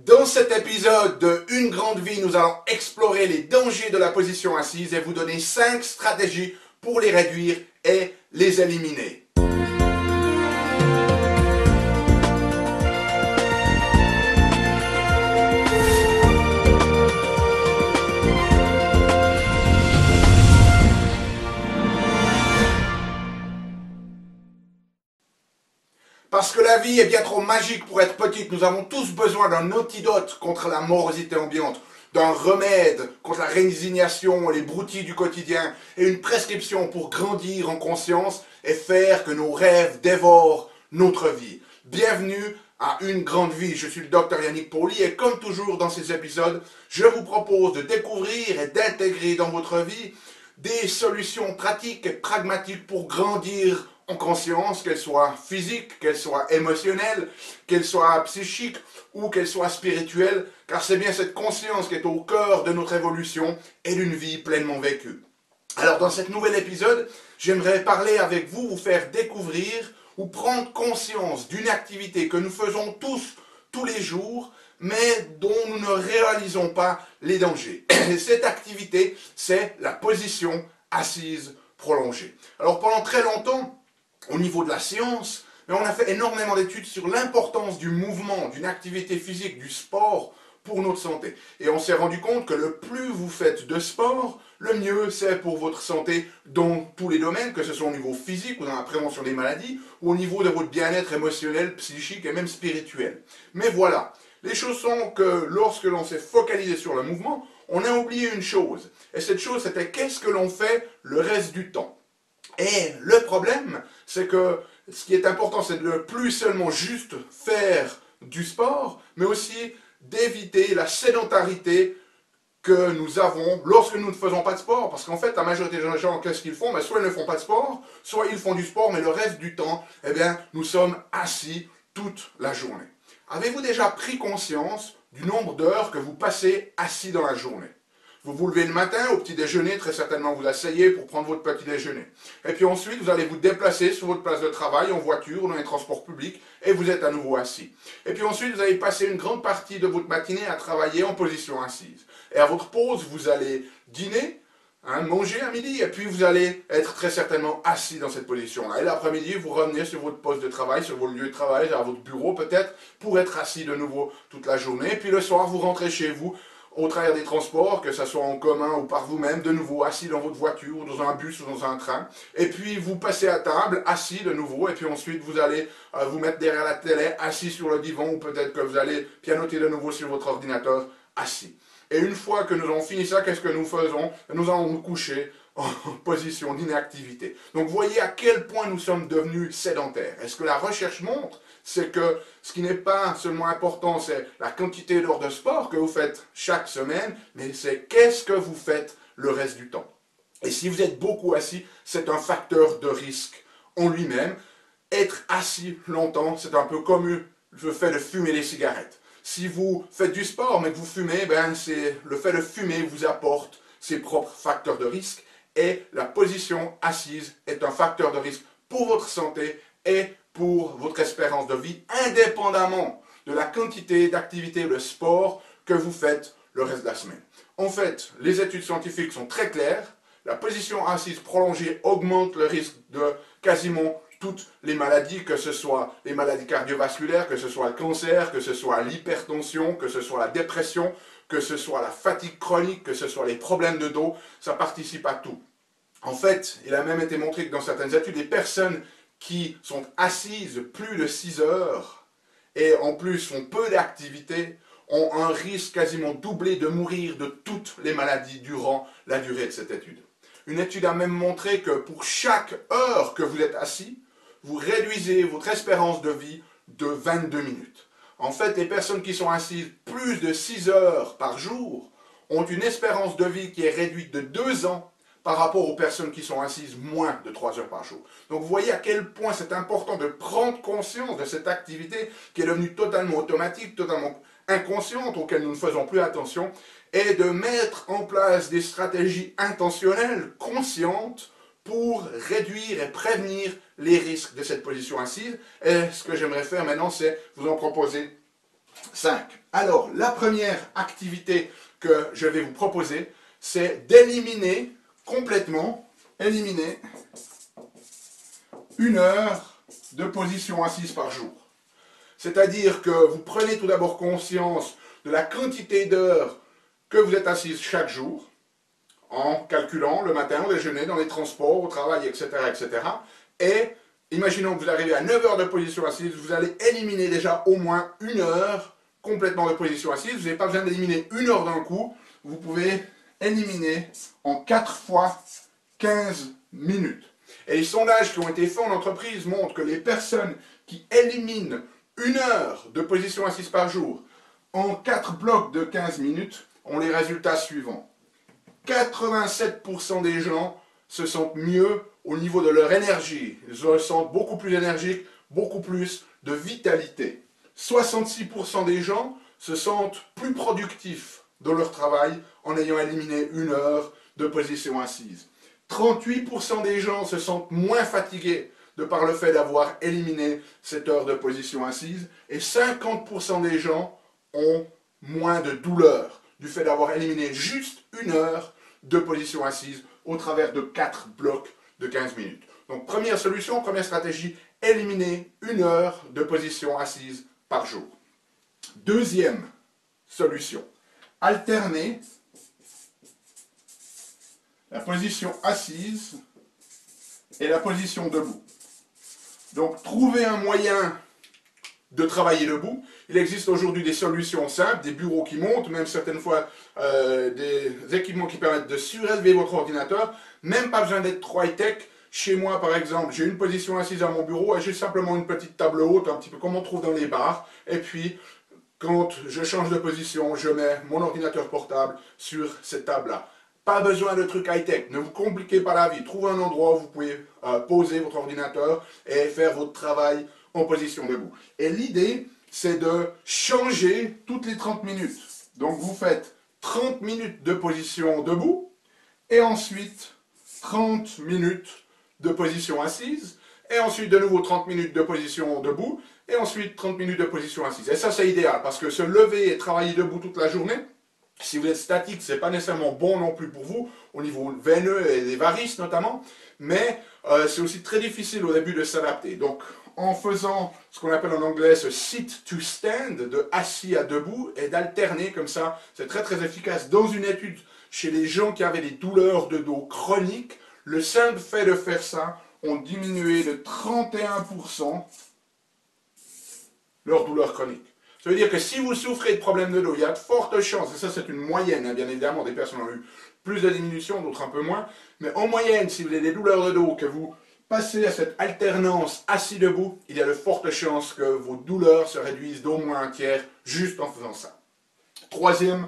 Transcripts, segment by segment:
Dans cet épisode de Une grande vie, nous allons explorer les dangers de la position assise et vous donner 5 stratégies pour les réduire et les éliminer. Parce que la vie est bien trop magique pour être petite, nous avons tous besoin d'un antidote contre la morosité ambiante, d'un remède contre la résignation et les broutilles du quotidien, et une prescription pour grandir en conscience et faire que nos rêves dévorent notre vie. Bienvenue à Une grande vie, je suis le Dr Yannick Pauly et comme toujours dans ces épisodes, je vous propose de découvrir et d'intégrer dans votre vie des solutions pratiques et pragmatiques pour grandir en conscience, qu'elle soit physique, qu'elle soit émotionnelle, qu'elle soit psychique ou qu'elle soit spirituelle, car c'est bien cette conscience qui est au cœur de notre évolution et d'une vie pleinement vécue. Alors dans cet nouvel épisode, j'aimerais parler avec vous, vous faire découvrir ou prendre conscience d'une activité que nous faisons tous les jours, mais dont nous ne réalisons pas les dangers. Et cette activité, c'est la position assise prolongée. Alors pendant très longtemps, au niveau de la science, mais on a fait énormément d'études sur l'importance du mouvement, d'une activité physique, du sport pour notre santé. Et on s'est rendu compte que le plus vous faites de sport, le mieux c'est pour votre santé dans tous les domaines, que ce soit au niveau physique ou dans la prévention des maladies, ou au niveau de votre bien-être émotionnel, psychique et même spirituel. Mais voilà, les choses sont que lorsque l'on s'est focalisé sur le mouvement, on a oublié une chose. Et cette chose, c'était qu'est-ce que l'on fait le reste du temps. Et le problème, c'est que ce qui est important, c'est de ne plus seulement juste faire du sport, mais aussi d'éviter la sédentarité que nous avons lorsque nous ne faisons pas de sport. Parce qu'en fait, la majorité des gens, qu'est-ce qu'ils font? Soit ils ne font pas de sport, soit ils font du sport, mais le reste du temps, eh bien, nous sommes assis toute la journée. Avez-vous déjà pris conscience du nombre d'heures que vous passez assis dans la journée? Vous vous levez le matin, au petit déjeuner, très certainement vous asseyez pour prendre votre petit déjeuner. Et puis ensuite, vous allez vous déplacer sur votre place de travail, en voiture ou dans les transports publics, et vous êtes à nouveau assis. Et puis ensuite, vous allez passer une grande partie de votre matinée à travailler en position assise. Et à votre pause, vous allez dîner, manger à midi, et puis vous allez être très certainement assis dans cette position-là. Et l'après-midi, vous revenez sur votre poste de travail, sur votre lieu de travail, à votre bureau peut-être, pour être assis de nouveau toute la journée. Et puis le soir, vous rentrez chez vous, au travers des transports, que ce soit en commun ou par vous-même, de nouveau assis dans votre voiture, ou dans un bus ou dans un train. Et puis vous passez à table, assis de nouveau, et puis ensuite vous allez vous mettre derrière la télé, assis sur le divan, ou peut-être que vous allez pianoter de nouveau sur votre ordinateur, assis. Et une fois que nous avons fini ça, qu'est-ce que nous faisons? Nous allons nous coucher en position d'inactivité. Donc voyez à quel point nous sommes devenus sédentaires. Et ce que la recherche montre, c'est que ce qui n'est pas seulement important, c'est la quantité d'heures de sport que vous faites chaque semaine, mais c'est qu'est-ce que vous faites le reste du temps. Et si vous êtes beaucoup assis, c'est un facteur de risque en lui-même. Être assis longtemps, c'est un peu comme le fait de fumer des cigarettes. Si vous faites du sport mais que vous fumez, le fait de fumer vous apporte ses propres facteurs de risque et la position assise est un facteur de risque pour votre santé et pour votre espérance de vie, indépendamment de la quantité d'activité de sport que vous faites le reste de la semaine. En fait, les études scientifiques sont très claires. La position assise prolongée augmente le risque de quasiment toutes les maladies, que ce soit les maladies cardiovasculaires, que ce soit le cancer, que ce soit l'hypertension, que ce soit la dépression, que ce soit la fatigue chronique, que ce soit les problèmes de dos, ça participe à tout. En fait, il a même été montré que dans certaines études, les personnes qui sont assises plus de 6 heures et en plus font peu d'activité ont un risque quasiment doublé de mourir de toutes les maladies durant la durée de cette étude. Une étude a même montré que pour chaque heure que vous êtes assis, vous réduisez votre espérance de vie de 22 minutes. En fait, les personnes qui sont assises plus de 6 heures par jour ont une espérance de vie qui est réduite de 2 ans par rapport aux personnes qui sont assises moins de 3 heures par jour. Donc vous voyez à quel point c'est important de prendre conscience de cette activité qui est devenue totalement automatique, totalement inconsciente, auquel nous ne faisons plus attention, et de mettre en place des stratégies intentionnelles, conscientes, pour réduire et prévenir les risques de cette position assise. Et ce que j'aimerais faire maintenant, c'est vous en proposer 5. Alors, la première activité que je vais vous proposer, c'est d'éliminer complètement, éliminer 1 heure de position assise par jour. C'est-à-dire que vous prenez tout d'abord conscience de la quantité d'heures que vous êtes assise chaque jour, en calculant le matin, au déjeuner, dans les transports, au travail, etc., etc. Et imaginons que vous arrivez à 9 heures de position assise, vous allez éliminer déjà au moins 1 heure complètement de position assise. Vous n'avez pas besoin d'éliminer 1 heure d'un coup. Vous pouvez éliminer en 4 fois 15 minutes. Et les sondages qui ont été faits en entreprise montrent que les personnes qui éliminent 1 heure de position assise par jour en 4 blocs de 15 minutes ont les résultats suivants. 87% des gens se sentent mieux au niveau de leur énergie. Ils se sentent beaucoup plus énergiques, beaucoup plus de vitalité. 66% des gens se sentent plus productifs dans leur travail en ayant éliminé 1 heure de position assise. 38% des gens se sentent moins fatigués de par le fait d'avoir éliminé cette heure de position assise. Et 50% des gens ont moins de douleur du fait d'avoir éliminé juste 1 heure de position assise au travers de 4 blocs de 15 minutes. Donc première solution, première stratégie, éliminer 1 heure de position assise par jour. Deuxième solution, alterner la position assise et la position debout. Donc trouver un moyen de travailler debout. Il existe aujourd'hui des solutions simples, des bureaux qui montent, même certaines fois des équipements qui permettent de surélever votre ordinateur. Même pas besoin d'être trop high-tech. Chez moi, par exemple, j'ai une position assise à mon bureau et j'ai simplement une petite table haute, un petit peu comme on trouve dans les bars. Et puis, quand je change de position, je mets mon ordinateur portable sur cette table-là. Pas besoin de trucs high-tech, ne vous compliquez pas la vie. Trouvez un endroit où vous pouvez poser votre ordinateur et faire votre travail en position debout. Et l'idée, c'est de changer toutes les 30 minutes. Donc vous faites 30 minutes de position debout et ensuite 30 minutes de position assise et ensuite de nouveau 30 minutes de position debout et ensuite 30 minutes de position assise. Et ça, c'est idéal parce que se lever et travailler debout toute la journée, si vous êtes statique, ce n'est pas nécessairement bon non plus pour vous, au niveau veineux et des varices notamment, mais c'est aussi très difficile au début de s'adapter. Donc, en faisant ce qu'on appelle en anglais ce sit to stand, de assis à debout, et d'alterner comme ça, c'est très très efficace. Dans une étude chez les gens qui avaient des douleurs de dos chroniques, le simple fait de faire ça ont diminué de 31% leurs douleurs chroniques. Ça veut dire que si vous souffrez de problèmes de dos, il y a de fortes chances, et ça c'est une moyenne, hein, bien évidemment, des personnes ont eu plus de diminution, d'autres un peu moins, mais en moyenne, si vous avez des douleurs de dos, que vous passez à cette alternance assis-debout, il y a de fortes chances que vos douleurs se réduisent d'au moins un tiers juste en faisant ça. Troisième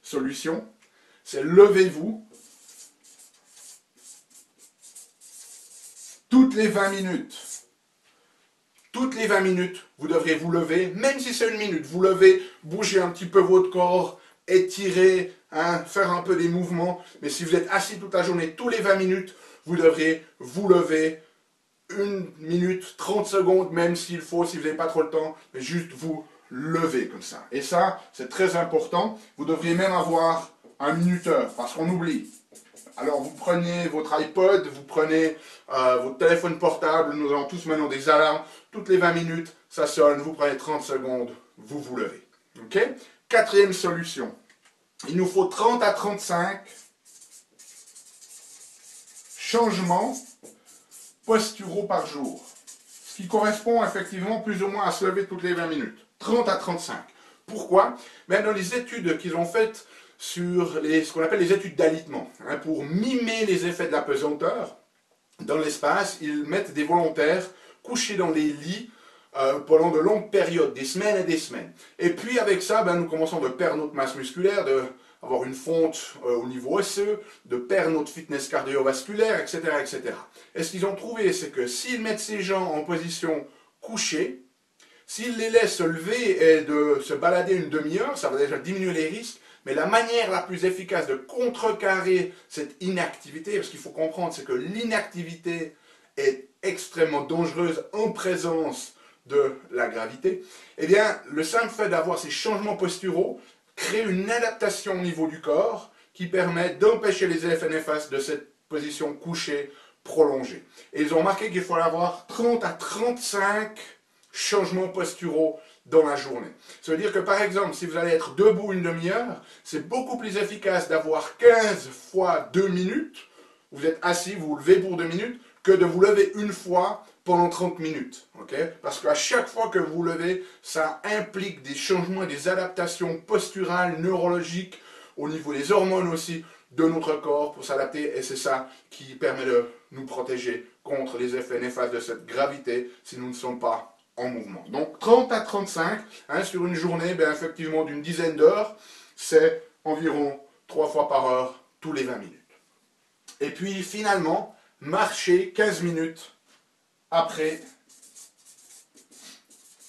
solution, c'est levez-vous toutes les 20 minutes. Toutes les 20 minutes, vous devriez vous lever, même si c'est 1 minute, vous levez, bougez un petit peu votre corps, étirez, hein, faire un peu des mouvements. Mais si vous êtes assis toute la journée, tous les 20 minutes, vous devriez vous lever 1 minute, 30 secondes, même s'il faut, si vous n'avez pas trop le temps, mais juste vous lever comme ça. Et ça, c'est très important. Vous devriez même avoir un minuteur, parce qu'on oublie. Alors vous prenez votre iPod, vous prenez votre téléphone portable, nous avons tous maintenant des alarmes, toutes les 20 minutes, ça sonne, vous prenez 30 secondes, vous vous levez. Ok? Quatrième solution, il nous faut 30 à 35 changements posturaux par jour, ce qui correspond effectivement plus ou moins à se lever toutes les 20 minutes. 30 à 35. Pourquoi? Même dans les études qu'ils ont faites sur ce qu'on appelle les études d'alitement, hein, pour mimer les effets de la pesanteur dans l'espace, ils mettent des volontaires couchés dans les lits pendant de longues périodes, des semaines et des semaines. Et puis avec ça, nous commençons de perdre notre masse musculaire, d'avoir une fonte au niveau osseux, de perdre notre fitness cardiovasculaire, etc., etc. Et ce qu'ils ont trouvé, c'est que s'ils mettent ces gens en position couchée, s'ils les laissent se lever et de se balader une demi-heure, ça va déjà diminuer les risques. Mais la manière la plus efficace de contrecarrer cette inactivité, parce qu'il faut comprendre, c'est que l'inactivité est extrêmement dangereuse en présence de la gravité, eh bien, le simple fait d'avoir ces changements posturaux crée une adaptation au niveau du corps qui permet d'empêcher les effets néfastes de cette position couchée prolongée. Et ils ont remarqué qu'il fallait avoir 30 à 35 changements posturaux dans la journée. Ça veut dire que par exemple, si vous allez être debout une demi-heure, c'est beaucoup plus efficace d'avoir 15 fois 2 minutes, vous êtes assis, vous vous levez pour 2 minutes, que de vous lever une fois pendant 30 minutes. Okay? Parce qu'à chaque fois que vous vous levez, ça implique des changements et des adaptations posturales, neurologiques, au niveau des hormones aussi, de notre corps pour s'adapter. Et c'est ça qui permet de nous protéger contre les effets néfastes de cette gravité si nous ne sommes pas en mouvement. Donc 30 à 35 sur une journée, ben, effectivement d'une dizaine d'heures, c'est environ 3 fois par heure, tous les 20 minutes. Et puis finalement, marcher 15 minutes après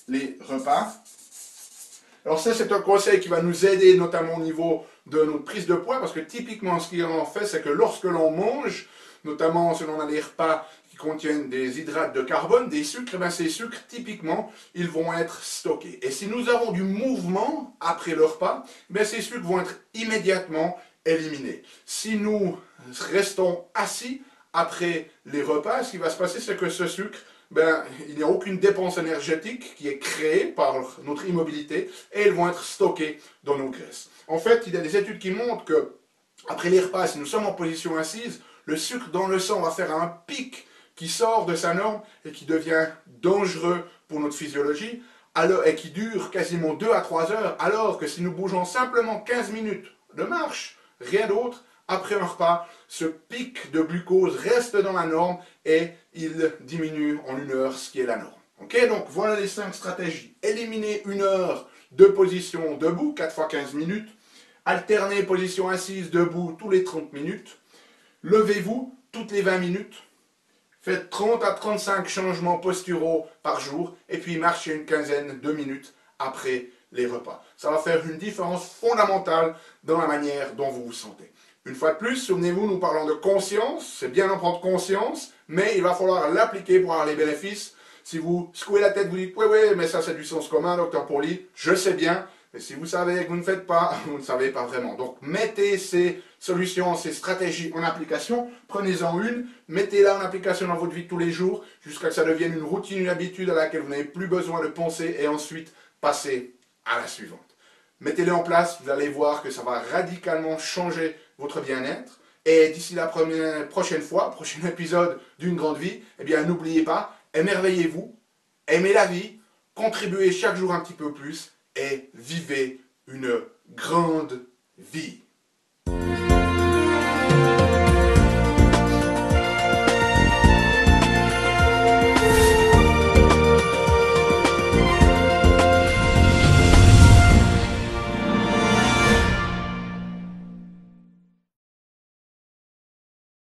les repas. Alors ça, c'est un conseil qui va nous aider notamment au niveau de notre prise de poids, parce que typiquement, ce qu'on fait, c'est que lorsque l'on mange, notamment si l'on a des repas qui contiennent des hydrates de carbone, des sucres, et bien ces sucres, typiquement, ils vont être stockés. Et si nous avons du mouvement après le repas, bien ces sucres vont être immédiatement éliminés. Si nous restons assis après les repas, ce qui va se passer, c'est que ce sucre, ben, il n'y a aucune dépense énergétique qui est créée par notre immobilité et ils vont être stockés dans nos graisses. En fait, il y a des études qui montrent que après les repas, si nous sommes en position assise, le sucre dans le sang va faire un pic qui sort de sa norme et qui devient dangereux pour notre physiologie et qui dure quasiment 2 à 3 heures, alors que si nous bougeons simplement 15 minutes de marche, rien d'autre, après un repas, ce pic de glucose reste dans la norme et il diminue en 1 heure, ce qui est la norme. Ok, donc voilà les 5 stratégies. Éliminer 1 heure de position debout, 4 fois 15 minutes. Alterner position assise, debout, tous les 30 minutes. Levez-vous toutes les 20 minutes. Faites 30 à 35 changements posturaux par jour. Et puis marchez une quinzaine de minutes après les repas. Ça va faire une différence fondamentale dans la manière dont vous vous sentez. Une fois de plus, souvenez-vous, nous parlons de conscience, c'est bien d'en prendre conscience, mais il va falloir l'appliquer pour avoir les bénéfices. Si vous secouez la tête, vous dites « Oui, mais ça c'est du sens commun, docteur Pauly, je sais bien », mais si vous savez que vous ne faites pas, vous ne savez pas vraiment. Donc mettez ces solutions, ces stratégies en application, prenez-en une, mettez-la en application dans votre vie de tous les jours, jusqu'à ce que ça devienne une routine, une habitude à laquelle vous n'avez plus besoin de penser, et ensuite passez à la suivante. Mettez-les en place, vous allez voir que ça va radicalement changer votre bien-être. Et d'ici la prochain épisode d'une grande vie, eh bien n'oubliez pas, émerveillez-vous, aimez la vie, contribuez chaque jour un petit peu plus et vivez une